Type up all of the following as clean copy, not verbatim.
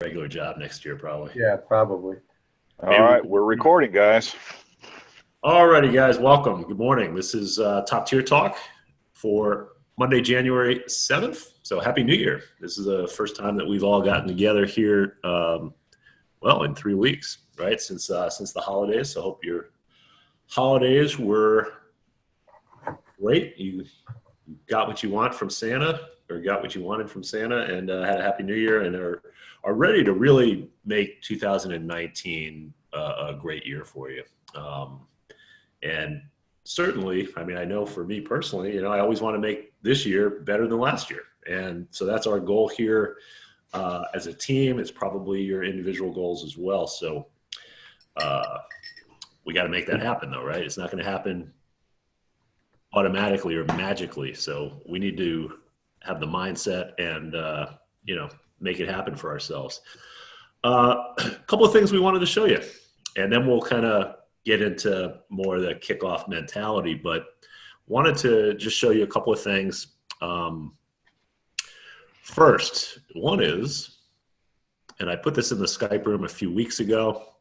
regular job next year, probably. Yeah, probably. All right, we're recording, guys. Alrighty, guys, welcome. Good morning. This is Top Tier Talk for Monday, January 7th. So happy New Year. This is the first time that we've all gotten together here, well, in 3 weeks, right, since the holidays. So I hope your holidays were great. You got what you want from Santa, or got what you wanted from Santa, and had a happy New Year, and are ready to really make 2019 a great year for you. And certainly, I mean, I know for me personally, I always want to make this year better than last year. And so that's our goal here as a team. It's probably your individual goals as well. So we got to make that happen, though, right? It's not going to happen automatically or magically. So we need to have the mindset and, make it happen for ourselves. A couple of things we wanted to show you, and then we'll kind of get into more of the kickoff mentality, but wanted to just show you a couple of things. First, one is, and I put this in the Skype room a few weeks ago,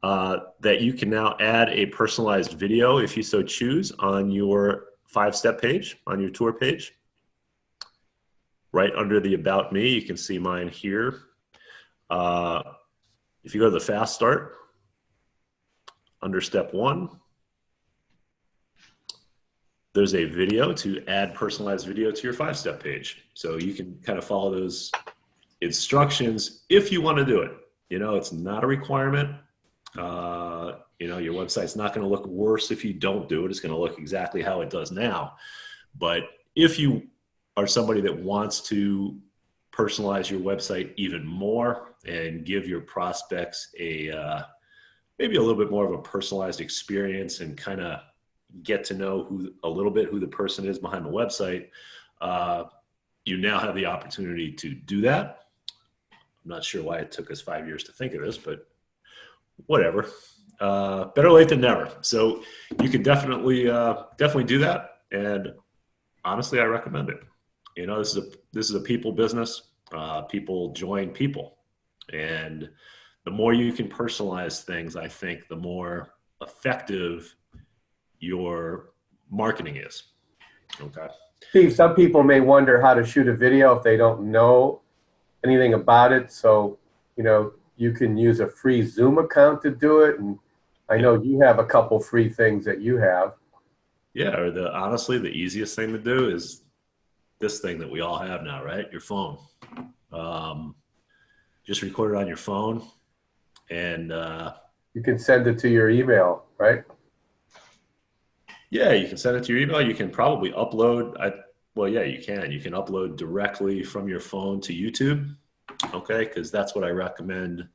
that you can now add a personalized video if you so choose on your 5-step page, on your tour page. Right under the About Me, you can see mine here. If you go to the Fast Start, under step 1, there's a video to add personalized video to your 5-step page. So you can kind of follow those instructions if you want to do it. It's not a requirement. Your website's not going to look worse if you don't do it. It's going to look exactly how it does now. But if you are somebody that wants to personalize your website even more and give your prospects maybe a little bit more of a personalized experience and kind of get to know a little bit who the person is behind the website, you now have the opportunity to do that. I'm not sure why it took us 5 years to think of this, but whatever. Better late than never. So you can definitely do that, and honestly, I recommend it. This is a people business. People join people, and the more you can personalize things, I think the more effective your marketing is. Okay. Steve, some people may wonder how to shoot a video if they don't know anything about it. So, you can use a free Zoom account to do it. And I know you have a couple free things that you have. Yeah, or honestly, the easiest thing to do is this thing that we all have now, right? Your phone. Just record it on your phone, and you can send it to your email, right? Yeah, you can send it to your email. You can probably upload. You can. You can upload directly from your phone to YouTube. Okay, because that's what I recommend.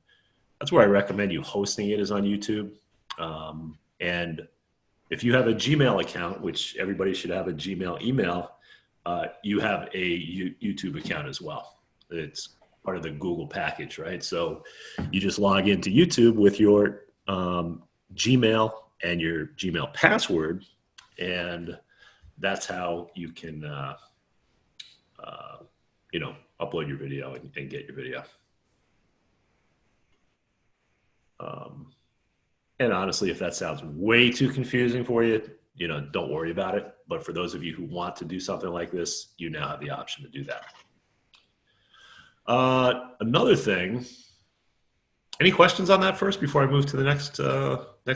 That's where I recommend you hosting it, is on YouTube. And if you have a Gmail account, which everybody should have a Gmail email, you have a YouTube account as well. It's part of the Google package, right? So you just log into YouTube with your Gmail and your Gmail password, and that's how you can, upload your video and get your video. And honestly, if that sounds way too confusing for you, don't worry about it. But for those of you who want to do something like this, you now have the option to do that. Another thing, any questions on that first before I move to the next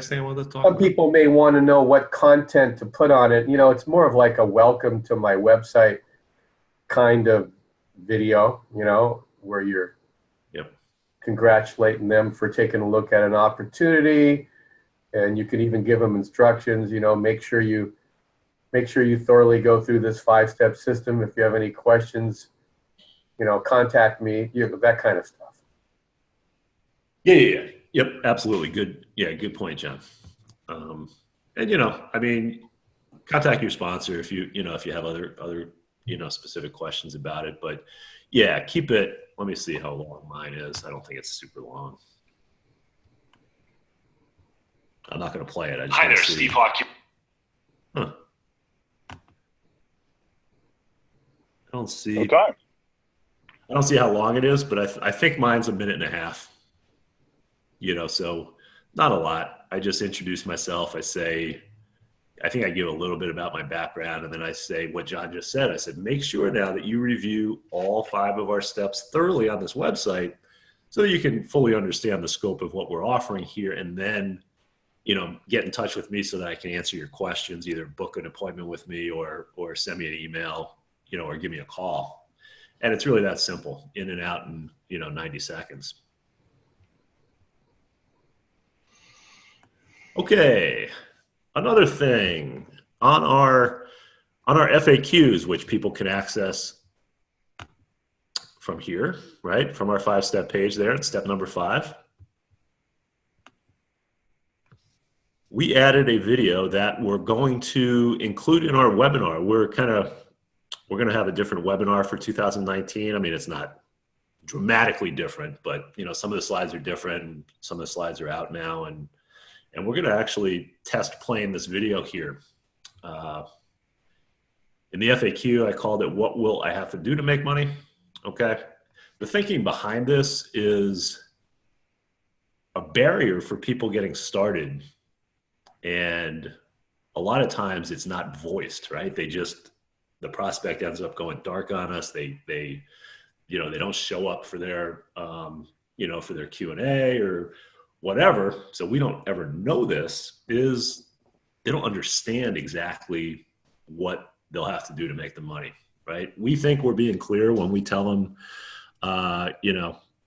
thing I wanted to talk about? Some people may want to know what content to put on it. It's more of like a welcome to my website kind of video, where you're congratulating them for taking a look at an opportunity. And you can even give them instructions, make sure you thoroughly go through this 5-step system. If you have any questions, contact me, that kind of stuff. Yeah. Yep, absolutely. Good point, John. And contact your sponsor if you have other specific questions about it. But yeah, keep it. Let me see how long mine is. I don't think it's super long. I'm not going to play it. Hi there, Steve Hawk. Huh. I don't see. Okay. I don't see how long it is, but I think mine's a minute and a half. So not a lot. I just introduce myself. I think I give a little bit about my background, and then I say what John just said. I said, make sure now that you review all 5 of our steps thoroughly on this website so that you can fully understand the scope of what we're offering here, and then, get in touch with me so that I can answer your questions, either book an appointment with me or send me an email, or give me a call. And it's really that simple, in and out in, 90 seconds. Okay. Another thing on our FAQs, which people can access from here, right? From our 5-step page there, it's step number 5. We added a video that we're going to include in our webinar. We're going to have a different webinar for 2019. I mean, it's not dramatically different, but some of the slides are different, and some of the slides are out now, and we're going to actually test playing this video here. In the FAQ, I called it, "What will I have to do to make money?" Okay. The thinking behind this is a barrier for people getting started. And a lot of times it's not voiced, right? The prospect ends up going dark on us. They don't show up for their, for their Q&A or whatever. So we don't ever know this, is they don't understand exactly what they'll have to do to make the money, right? We think we're being clear when we tell them,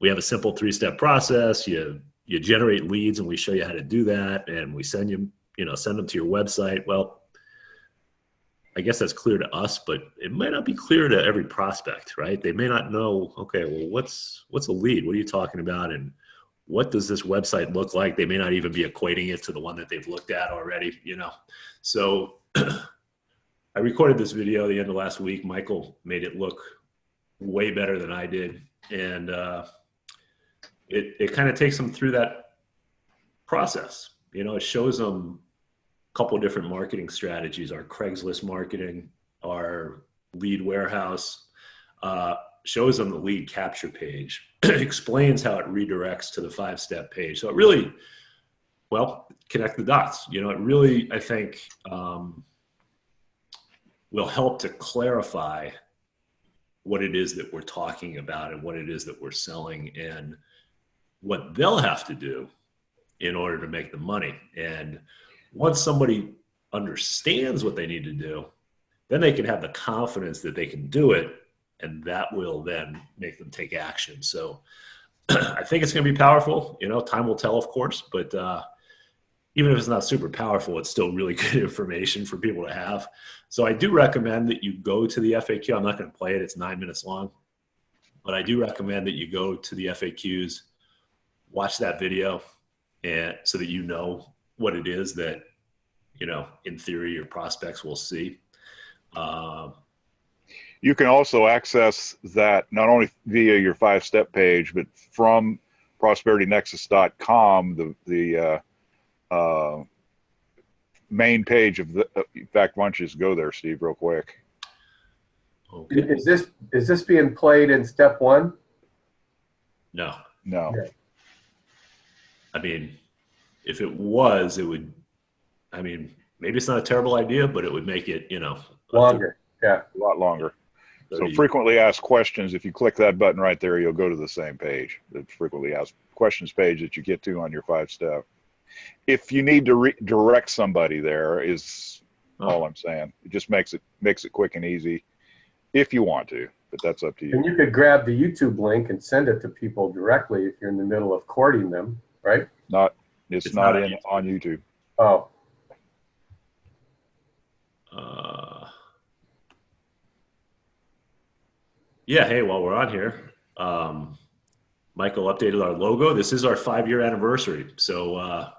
we have a simple 3-step process. You generate leads and we show you how to do that. And we send them to your website. Well, I guess that's clear to us, but it might not be clear to every prospect, right? They may not know, okay, well, what's a lead? What are you talking about? And what does this website look like? They may not even be equating it to the one that they've looked at already, So I recorded this video the end of last week. Michael made it look way better than I did. And it kind of takes them through that process. It shows them a couple of different marketing strategies, our Craigslist marketing, our lead warehouse, shows them the lead capture page, explains how it redirects to the 5-step page. So it really, connect the dots. It really, I think, will help to clarify what it is that we're talking about and what it is that we're selling and what they'll have to do in order to make the money. And once somebody understands what they need to do, then they can have the confidence that they can do it, and that will then make them take action. So I think it's going to be powerful. Time will tell, of course, but even if it's not super powerful, it's still really good information for people to have. So I do recommend that you go to the FAQ. I'm not going to play it. It's 9 minutes long, but I do recommend that you go to the FAQs, watch that video, and so that you know what it is that, in theory, your prospects will see. You can also access that not only via your 5-step page, but from prosperitynexus.com, the main page of in fact, why don't you just go there, Steve, real quick. Okay. Is this being played in step 1? No. Okay. I mean, if it was, it would, maybe it's not a terrible idea, but it would make it, Longer. Yeah. A lot longer. 30. So frequently asked questions, if you click that button right there, you'll go to the same page, the frequently asked questions page that you get to on your 5-step. If you need to direct somebody there is all I'm saying. It just makes it quick and easy if you want to, but that's up to you. And you could grab the YouTube link and send it to people directly if you're in the middle of courting them, right? It's not on YouTube. Oh. Yeah, hey, while we're on here, Michael updated our logo. This is our 5-year anniversary. So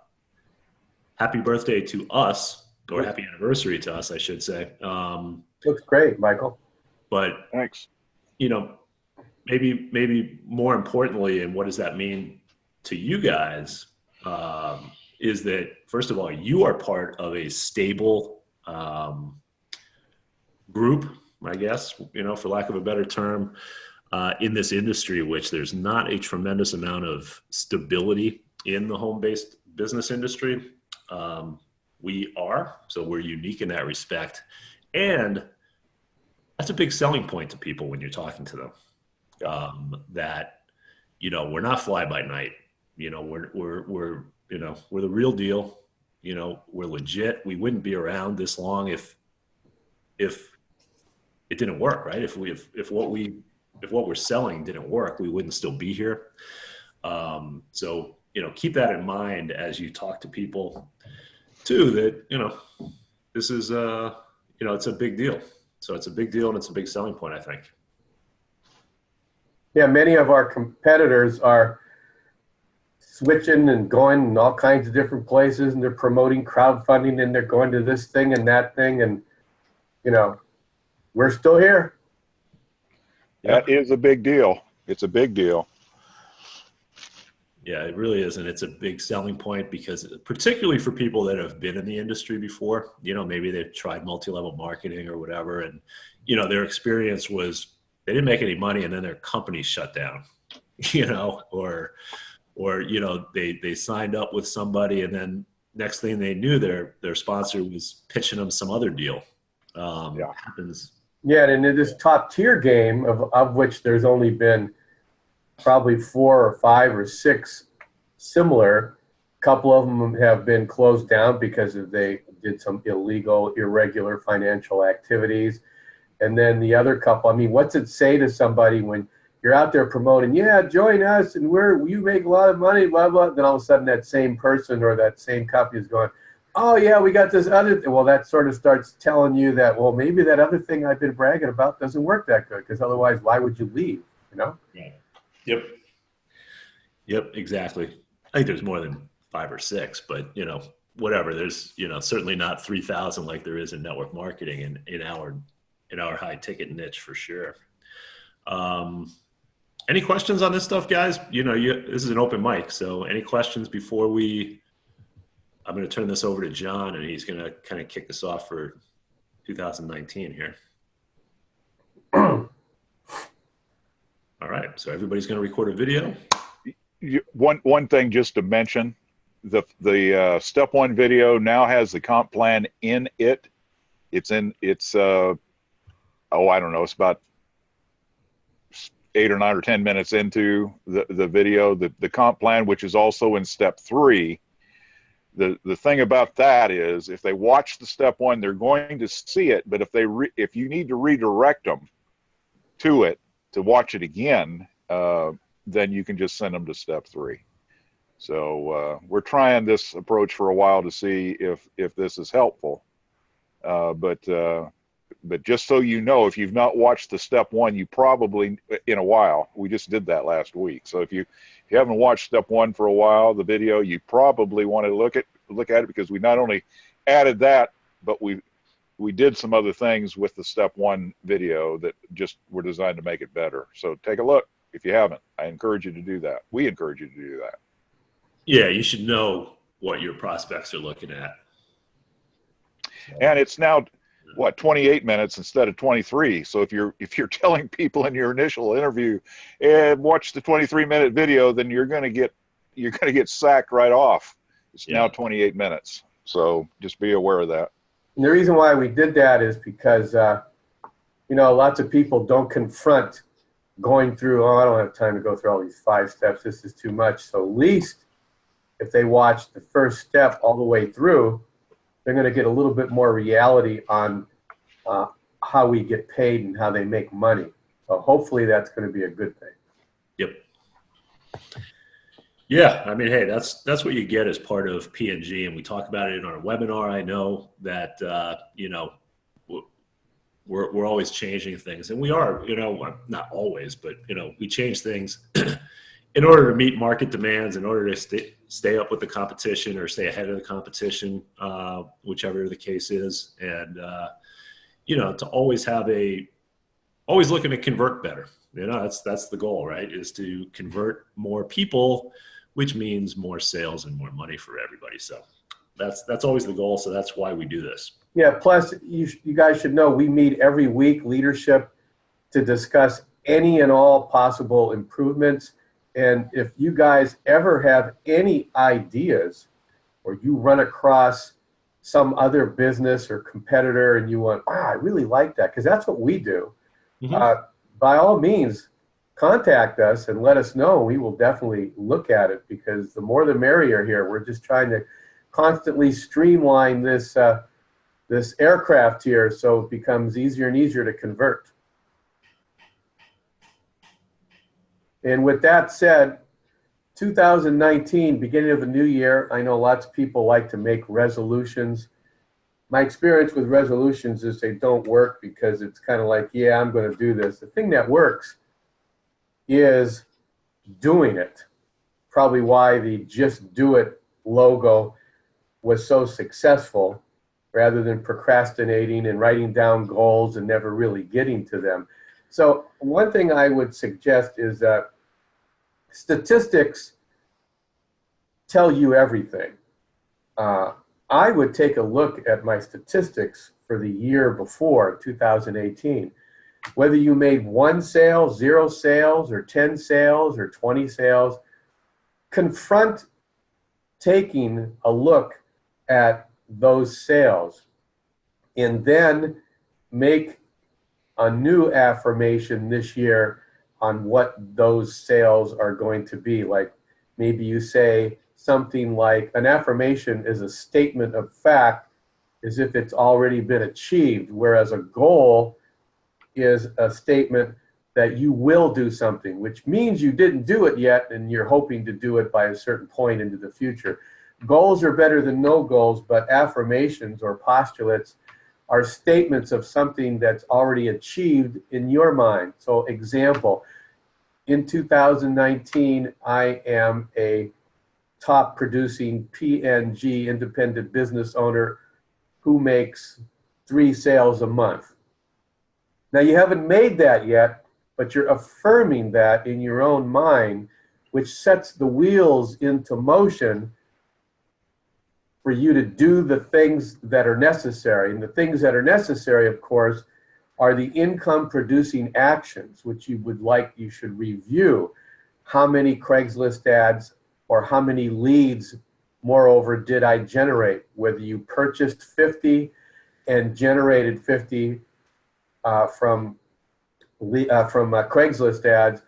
happy birthday to us, or happy anniversary to us, I should say. Looks great, Michael. But, Thanks. maybe more importantly, and what does that mean to you guys, is that, first of all, you are part of a stable group, I guess, for lack of a better term. in this industry, which there's not a tremendous amount of stability in the home-based business industry. We are, so we're unique in that respect. And that's a big selling point to people when you're talking to them. That, we're not fly by night. We're the real deal. We're legit. We wouldn't be around this long if it didn't work, right? If what we're selling didn't work, we wouldn't still be here. So, keep that in mind as you talk to people too, that, this is, it's a big deal. So it's a big deal and it's a big selling point, I think. Yeah, many of our competitors are switching and going in all kinds of different places, and they're promoting crowdfunding, and they're going to this thing and that thing, and we're still here. That is a big deal. It's a big deal. Yeah, it really is, and it's a big selling point because, particularly for people that have been in the industry before, maybe they've tried multi-level marketing or whatever, and their experience was they didn't make any money, and then their company shut down, or they signed up with somebody, and then next thing they knew, their sponsor was pitching them some other deal. Happens. Yeah, and in this top tier game, of which there's only been probably 4 or 5 or 6 similar, a couple of them have been closed down because they did some illegal, irregular financial activities. And then the other couple, what's it say to somebody when you're out there promoting, yeah, join us, and you make a lot of money, blah, blah. Then all of a sudden that same person or that same company is going, oh, yeah, we got this other thing. Well, that sort of starts telling you that, well, maybe that other thing I've been bragging about doesn't work that good, because otherwise, why would you leave, Yeah. Yep, exactly. I think there's more than 5 or 6, but, whatever. There's, certainly not 3,000 like there is in network marketing in our high ticket niche for sure. Any questions on this stuff, guys? This is an open mic, so any questions before I'm going to turn this over to John, and he's going to kind of kick us off for 2019 here. All right, so everybody's going to record a video. One thing just to mention, the step 1 video now has the comp plan in it. It's I don't know, it's about 8 or 9 or 10 minutes into the video, the comp plan, which is also in step 3. The thing about that is, if they watch the step 1, they're going to see it, but if you need to redirect them to it to watch it again, then you can just send them to step 3. So we're trying this approach for a while to see if this is helpful. But just so you know, if you've not watched the step 1, you probably, in a while, we just did that last week. So if you haven't watched step 1 for a while, the video, you probably want to look at it, because we not only added that, but we did some other things with the step 1 video that just were designed to make it better. So take a look if you haven't. I encourage you to do that. We encourage you to do that. Yeah, you should know what your prospects are looking at. And it's now, 28 minutes instead of 23. So if you're telling people in your initial interview, watch the 23-minute video, then you're going to get sacked right off. It's now 28 minutes. So just be aware of that. And the reason why we did that is because, lots of people don't confront going through, I don't have time to go through all these 5 steps. This is too much. So at least if they watch the first step all the way through, they're going to get a little bit more reality on how we get paid and how they make money. So hopefully that's going to be a good thing. Yep. Yeah, hey, that's what you get as part of P&G, and we talk about it in our webinar. I know that we're always changing things, and we are, not always, but we change things in order to meet market demands, in order to stay up with the competition or stay ahead of the competition, whichever the case is, and to always always looking to convert better. That's the goal, right? Is to convert more people, which means more sales and more money for everybody. So that's always the goal. So that's why we do this. Yeah. Plus, you guys should know we meet every week, leadership, to discuss any and all possible improvements. And if you guys ever have any ideas, or you run across some other business or competitor and you want, I really like that, because that's what we do. Mhm. By all means, contact us and let us know. We will definitely look at it, because the more the merrier here. We're just trying to constantly streamline this this aircraft here so it becomes easier and easier to convert. And with that said, 2019, beginning of the new year, I know lots of people like to make resolutions. My experience with resolutions is they don't work, because it's kind of like, yeah, I'm going to do this. The thing that works is doing it. Probably why the Just Do It logo was so successful, rather than procrastinating and writing down goals and never really getting to them. So one thing I would suggest is that statistics tell you everything. I would take a look at my statistics for the year before, 2018. Whether you made 1 sale, 0 sales, or 10 sales, or 20 sales, confront taking a look at those sales, and then make a new affirmation this year on what those sales are going to be. Like, maybe you say something like, an affirmation is a statement of fact as if it's already been achieved, whereas a goal is a statement that you will do something, which means you didn't do it yet and you're hoping to do it by a certain point into the future. Goals are better than no goals, but affirmations or postulates are statements of something that's already achieved in your mind. So example, in 2019, I am a top producing PNG independent business owner who makes 3 sales a month. Now, you haven't made that yet, but you're affirming that in your own mind, which sets the wheels into motion for you to do the things that are necessary. And the things that are necessary, of course, are the income producing actions, which you should review. How many Craigslist ads or how many leads, moreover, did I generate? Whether you purchased 50 and generated 50 from Craigslist ads.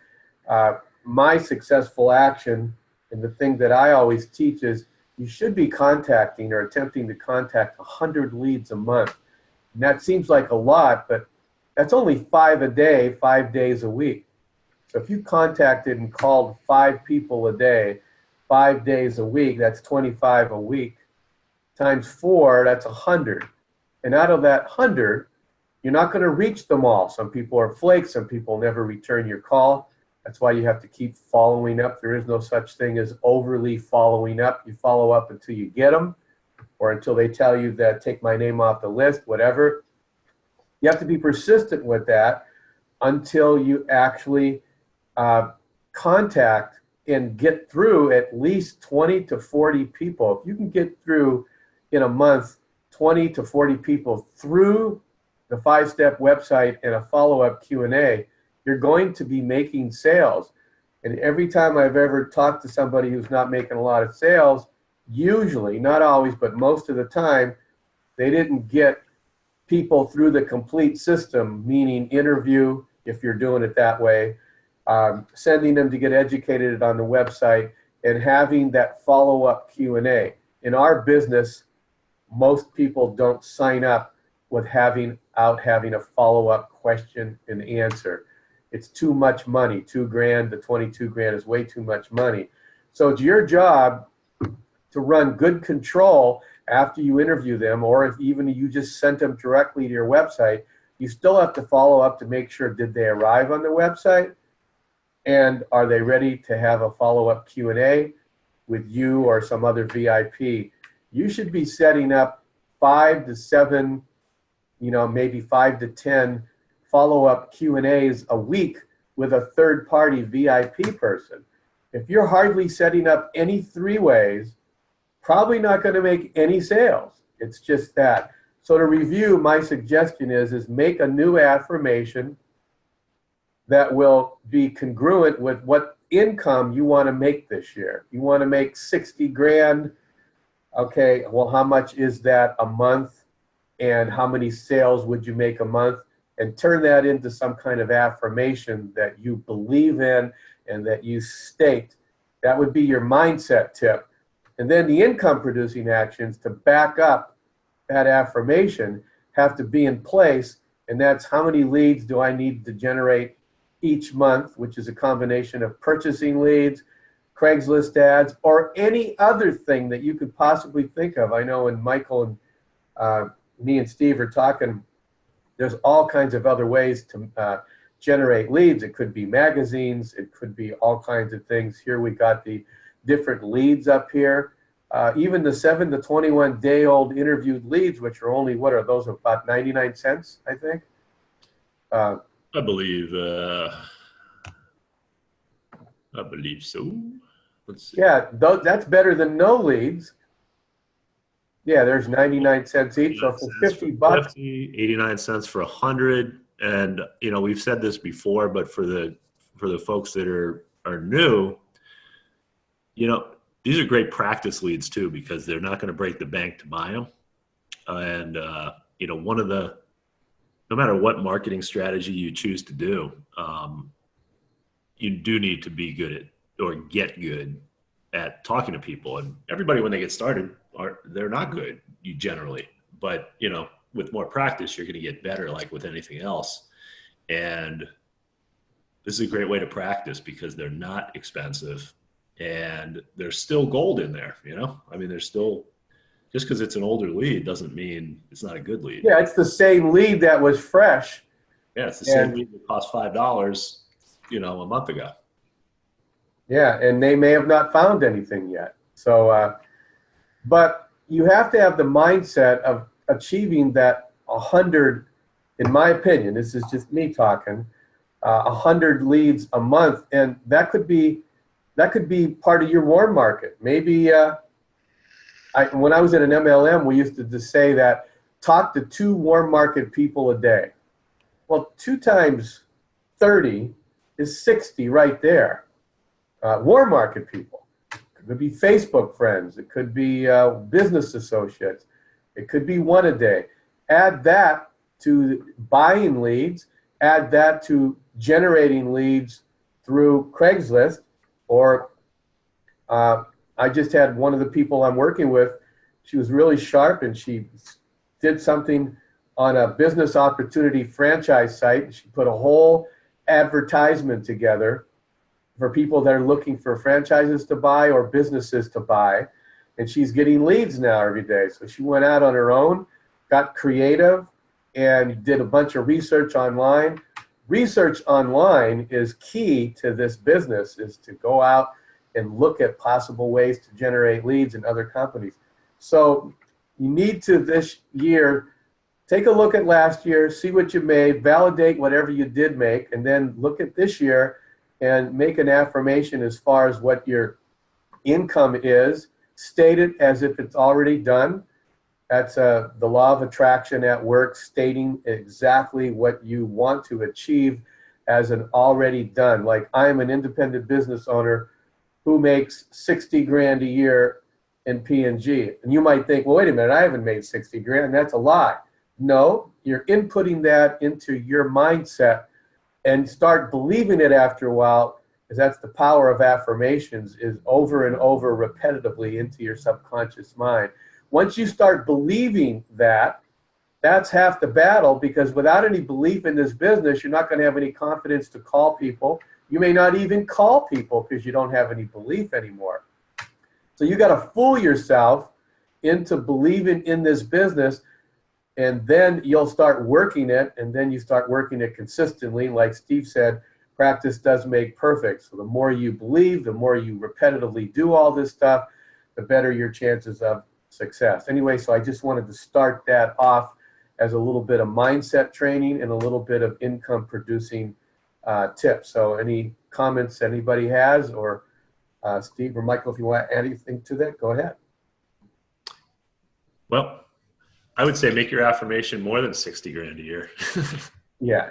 My successful action, and the thing that I always teach, is you should be contacting or attempting to contact 100 leads a month. And that seems like a lot, but that's only 5 a day, 5 days a week. So if you contacted and called 5 people a day, 5 days a week, that's 25 a week. Times 4, that's 100. And out of that 100, you're not going to reach them all. Some people are flakes. Some people never return your call. That's why you have to keep following up. There is no such thing as overly following up. You follow up until you get them, or until they tell you that take my name off the list, whatever. You have to be persistent with that until you actually contact and get through at least 20 to 40 people. If you can get through in a month 20 to 40 people through the 5-step website and a follow-up Q&A, you're going to be making sales. And every time I've ever talked to somebody who's not making a lot of sales, usually, not always, but most of the time, they didn't get people through the complete system, meaning interview, if you're doing it that way, sending them to get educated on the website, and having that follow-up Q&A. In our business, most people don't sign up with having a follow-up question and answer. It's too much money. $2,000 to 22 grand is way too much money. So it's your job to run good control after you interview them, or if even you just sent them directly to your website, you still have to follow up to make sure, did they arrive on the website? And are they ready to have a follow-up Q&A with you or some other VIP? You should be setting up 5 to 7, maybe 5 to 10 follow-up Q&As a week with a third-party VIP person. If you're hardly setting up any 3-ways, probably not going to make any sales. It's just that. So to review, my suggestion is make a new affirmation that will be congruent with what income you want to make this year. You want to make 60 grand. Okay, well, how much is that a month? And how many sales would you make a month? And turn that into some kind of affirmation that you believe in and that you state. That would be your mindset tip. And then the income producing actions to back up that affirmation have to be in place. And that's how many leads do I need to generate each month, which is a combination of purchasing leads, Craigslist ads, or any other thing that you could possibly think of. I know when Michael and me and Steve are talking, there's all kinds of other ways to generate leads. It could be magazines. It could be all kinds of things. Here we got the different leads up here. Even the 7 to 21 day old interviewed leads, which are only, what are those, about 99 cents, I think? I believe so. Let's see. Yeah, that's better than no leads. Yeah, there's 99 cents each. So for 50 bucks, 89 cents for 100. And you know, we've said this before, but for the folks that are new, you know, these are great practice leads too, because they're not going to break the bank to buy them. And you know, no matter what marketing strategy you choose to do, you do need to be good at, or get good at, talking to people. And everybody, when they get started, they're not good, generally. But you know, with more practice, you're going to get better, like with anything else. And this is a great way to practice because they're not expensive, and there's still gold in there. You know, I mean, there's still, just because it's an older lead doesn't mean it's not a good lead. yeah, it's the same lead that was fresh. Yeah, it's the same lead that cost $5, you know, a month ago. Yeah, and they may have not found anything yet. So, but you have to have the mindset of achieving that 100, in my opinion, this is just me talking, 100 leads a month. And that could be part of your warm market. Maybe when I was at an MLM, we used to just say that talk to 2 warm market people a day. Well, 2 times 30 is 60 right there. Warm market people. It could be Facebook friends. It could be business associates. It could be 1 a day. Add that to buying leads. Add that to generating leads through Craigslist. Or I just had one of the people I'm working with, she was really sharp, and she did something on a business opportunity franchise site. She put a whole advertisement together for people that are looking for franchises to buy or businesses to buy. And she's getting leads now every day. So she went out on her own, got creative, and did a bunch of research online. Research online is key to this business, is to go out and look at possible ways to generate leads in other companies. So you need to, this year, take a look at last year, see what you made, validate whatever you did make, and then look at this year and make an affirmation as far as what your income is. State it as if it's already done. That's the law of attraction at work, stating exactly what you want to achieve as an already done. Like, I'm an independent business owner who makes 60 grand a year in P&G. And you might think, well, wait a minute, I haven't made 60 grand. That's a lie. No, you're inputting that into your mindset and start believing it after a while, because that's the power of affirmations, is over and over repetitively into your subconscious mind. Once you start believing that, that's half the battle, because without any belief in this business, you're not going to have any confidence to call people. You may not even call people because you don't have any belief anymore. So you got to fool yourself into believing in this business, and then you'll start working it, and then you start working it consistently. Like Steve said, practice does make perfect. So the more you believe, the more you repetitively do all this stuff, the better your chances of success. Anyway, so I just wanted to start that off as a little bit of mindset training and a little bit of income producing tips. So any comments anybody has, or Steve or Michael, if you want to add anything to that, go ahead. Well, I would say make your affirmation more than 60 grand a year. Yeah.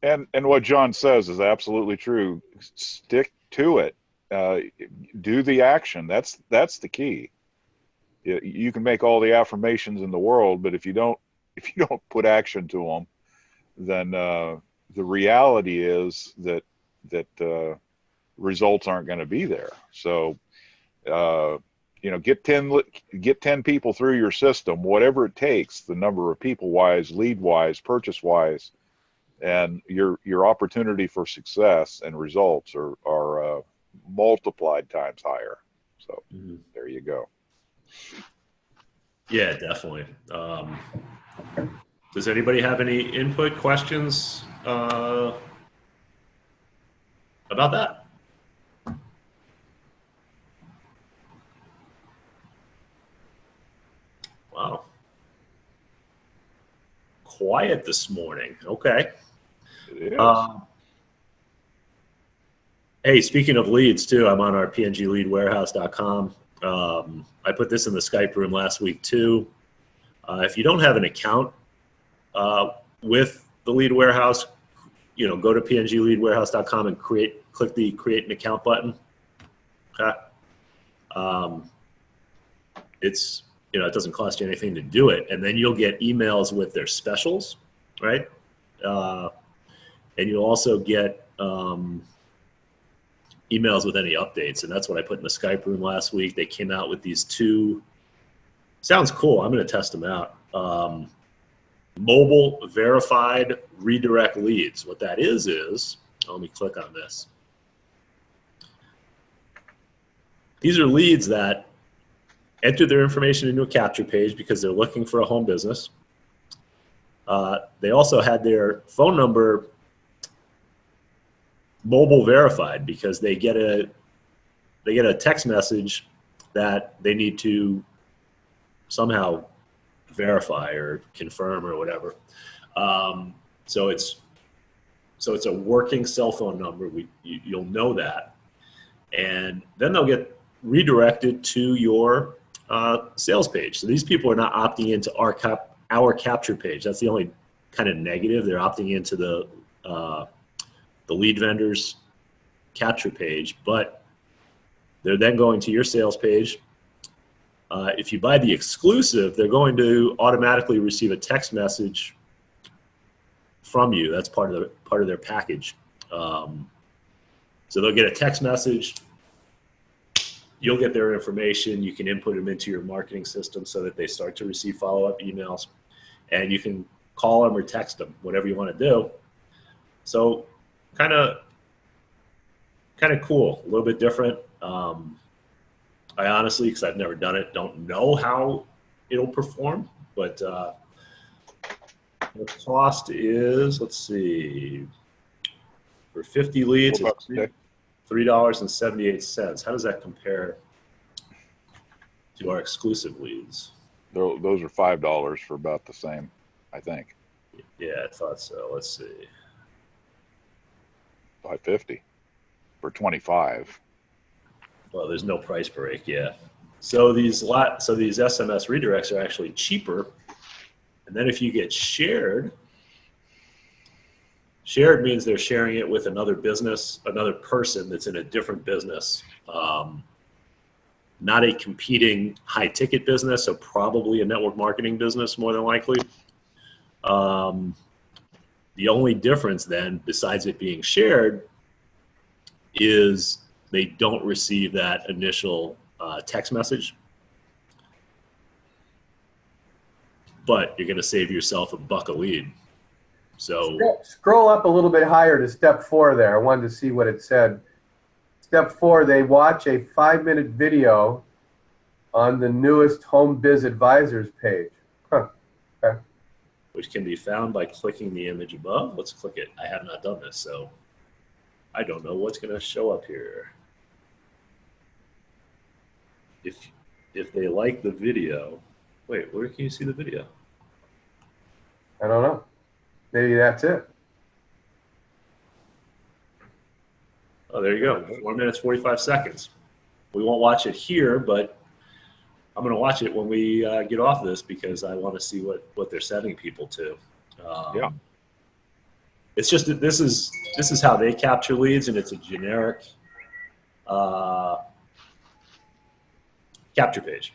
And what John says is absolutely true. Stick to it. Do the action. That's the key. You can make all the affirmations in the world, but if you don't put action to them, then the reality is that results aren't going to be there. So get 10 people through your system, whatever it takes, the number of people wise, lead wise, purchase wise, and your opportunity for success and results are multiplied times higher. So there you go. Yeah, definitely. Does anybody have any input, questions about that? Wow. Quiet this morning. Okay. It is. Hey, speaking of leads too, I'm on our pngleadwarehouse.com. I put this in the Skype room last week too. If you don't have an account with the Lead Warehouse, go to pngleadwarehouse.com and click the create an account button. Okay. It's, it doesn't cost you anything to do it. And then you'll get emails with their specials, right? And you'll also get emails with any updates. And that's what I put in the Skype room last week. They came out with these two, sounds cool. I'm going to test them out. Mobile verified redirect leads. What that is, let me click on this. These are leads that enter their information into a capture page because they're looking for a home business. They also had their phone number mobile verified because they get a text message that they need to somehow verify or confirm or whatever. So it's a working cell phone number. You'll know that, and then they'll get redirected to your sales page. So these people are not opting into our capture page. That's the only kind of negative. They're opting into the lead vendor's capture page, but they're then going to your sales page. If you buy the exclusive, they're going to automatically receive a text message from you. That's part of their package. So they'll get a text message. You'll get their information. You can input them into your marketing system so that they start to receive follow-up emails, and you can call them or text them, whatever you want to do. So kind of cool, a little bit different. I honestly, because I've never done it, don't know how it'll perform, but the cost is, let's see, for 50 leads, it's $3.78. How does that compare to our exclusive leads? Those are $5 for about the same, I think. Yeah, I thought so. Let's see. $5.50 for 25. Well, there's no price break, yeah. So these SMS redirects are actually cheaper. And then if you get shared means they're sharing it with another business, another person that's in a different business. Not a competing high ticket business, so probably a network marketing business more than likely. The only difference then, besides it being shared, is they don't receive that initial text message. But you're going to save yourself $1 a lead. So scroll up a little bit higher to step 4 there. I wanted to see what it said. Step 4, they watch a 5-minute video on the newest Home Biz Advisors page. Huh. Okay. Which can be found by clicking the image above. Let's click it. I have not done this, so I don't know what's going to show up here. If they like the video, wait, where can you see the video? I don't know. Maybe that's it. Oh, there you go. 4 minutes, 45 seconds. We won't watch it here, but I'm going to watch it when we get off this because I want to see what they're sending people to. Yeah. It's just that this is how they capture leads, and it's a generic capture page.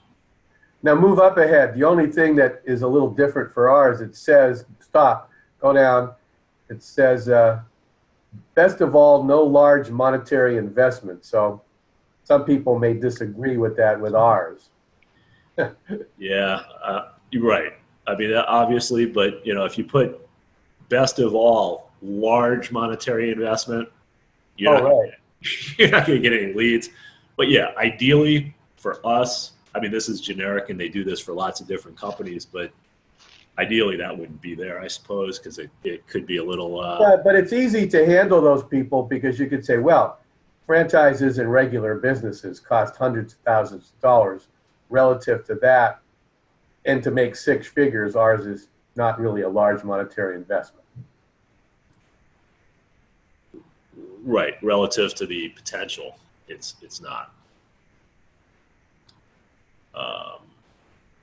Now move up ahead. The only thing that is a little different for ours, it says, stop, go down. It says, best of all, no large monetary investment. So some people may disagree with that with ours. Yeah, you're right. I mean, obviously, but if you put best of all large monetary investment, you're not going to get any leads. But yeah, ideally for us, I mean, this is generic and they do this for lots of different companies, but ideally that wouldn't be there, I suppose, because it could be a little. Yeah, but it's easy to handle those people because you could say, well, franchises and regular businesses cost hundreds of thousands of dollars relative to that. And to make six figures, ours is not really a large monetary investment. Right, relative to the potential, it's not.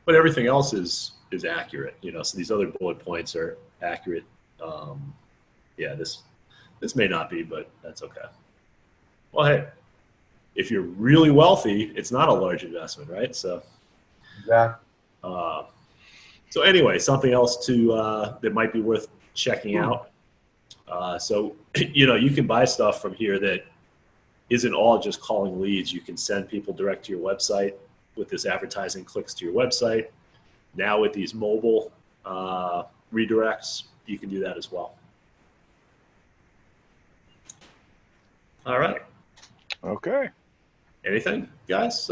But everything else is accurate, so these other bullet points are accurate. Yeah, this may not be, but that's okay. Well, hey, if you're really wealthy, it's not a large investment, right? So, yeah. So anyway, something else that might be worth checking out. So, you can buy stuff from here that isn't all just calling leads. You can send people direct to your website with this advertising clicks to your website. Now with these mobile redirects, you can do that as well. All right. Okay. Anything, guys?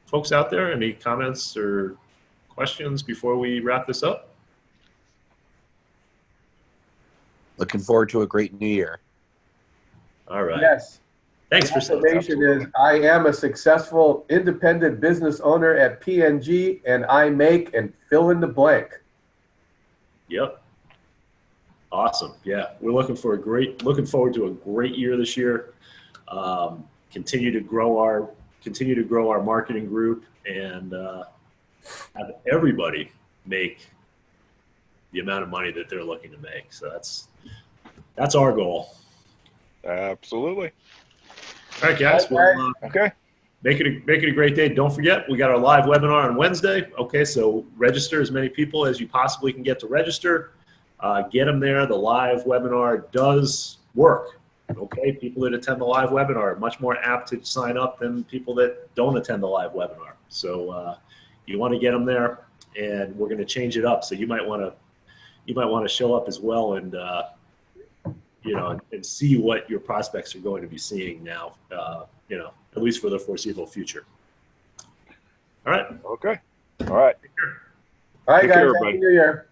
Folks out there, any comments or questions before we wrap this up? Looking forward to a great new year. All right. Yes. Thanks The for saying information is, I am a successful independent business owner at P&G, and I make and fill in the blank. Yep. Awesome. Yeah, we're looking forward to a great year this year. Continue to grow our marketing group and have everybody make the amount of money that they're looking to make. So that's our goal. Absolutely. All right, guys. Well, Okay. Make it a great day. Don't forget, we got our live webinar on Wednesday. Okay, so register as many people as you possibly can get to register. Get them there. The live webinar does work. Okay, people that attend the live webinar are much more apt to sign up than people that don't attend the live webinar. So you want to get them there, and we're going to change it up. So you might want to show up as well and and see what your prospects are going to be seeing now. At least for the foreseeable future. All right. Okay. All right. All right, Take guys. care, Happy everybody. New Year.